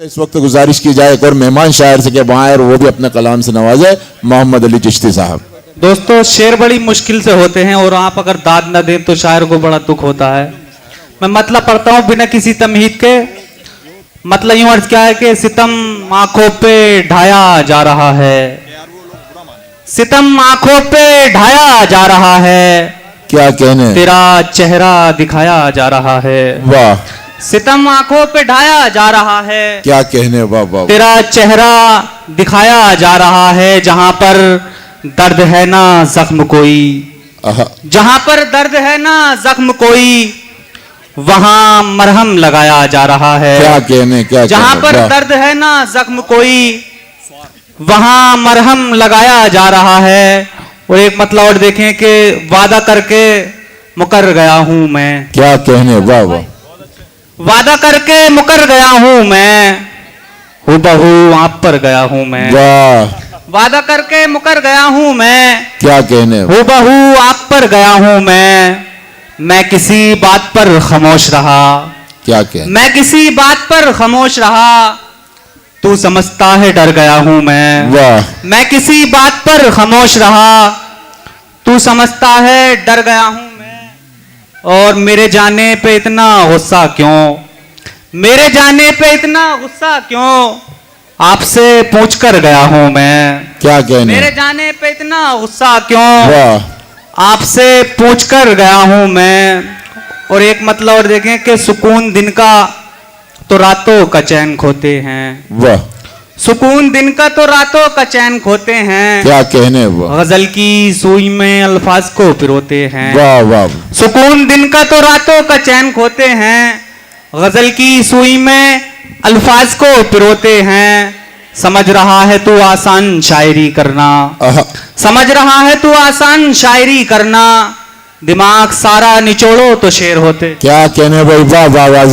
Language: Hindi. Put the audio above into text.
इस वक्त गुजारिश की जाए एक और मेहमान शायर से कि वहाँ और वो भी अपने कलाम से नवाजे, मोहम्मद अली चिश्ती साहब। दोस्तों, शेर बड़ी मुश्किल से होते हैं और आप अगर दाद न दें तो शायर को बड़ा दुख होता है। मैं मतलब पढ़ता हूं बिना किसी तमहीद के। मतलब यूं अर्ज क्या है कि सितम आंखों पे ढाया जा रहा है, सितम आंखों पे ढाया जा रहा है, क्या कहने, तेरा चेहरा दिखाया जा रहा है। वाह, सितम आंखों पे ढाया जा रहा है, क्या कहने, वाह वाह, तेरा चेहरा दिखाया जा रहा है। जहां पर दर्द है ना जख्म कोई, जहां पर दर्द है ना जख्म कोई, वहां मरहम लगाया जा रहा है। क्या कहने, क्या जहां पर दर्द है ना जख्म कोई, वहां मरहम लगाया जा रहा है। और एक मतलब और देखें कि वादा करके मुकर गया हूं मैं, क्या कहने, वाह वाह, वादा करके मुकर गया हूं मैं, हुबहू आप पर गया हूं मैं। वाह, वादा करके मुकर गया हूं मैं, क्या कहने, हुबहू आप पर गया हूं मैं किसी बात पर खामोश रहा, क्या कहने, मैं किसी बात पर खामोश रहा, तू समझता है डर गया हूं मैं किसी बात पर खामोश रहा, तू समझता है डर गया हूं मैं। और मेरे जाने पे इतना गुस्सा क्यों, मेरे जाने पे इतना गुस्सा क्यों, आपसे पूछ कर गया हूं मैं। क्या कहने, मेरे जाने पे इतना गुस्सा क्यों, आपसे पूछ कर गया हूं मैं। और एक मतलब और देखें कि सुकून दिन का तो रातों का चैन खोते हैं, वाह, सुकून दिन का तो रातों का चैन खोते हैं, क्या कहने, वाह, गजल की सुई में अल्फाज को पिरोते हैं। वाह वाह, सुकून दिन का तो रातों का चैन खोते हैं, गजल की सुई में अल्फाज को पिरोते हैं। समझ रहा है तू आसान शायरी करना, समझ रहा है तू आसान शायरी करना, दिमाग सारा निचोड़ो तो शेर होते। क्या कहने भाई, वाह वाह वाह।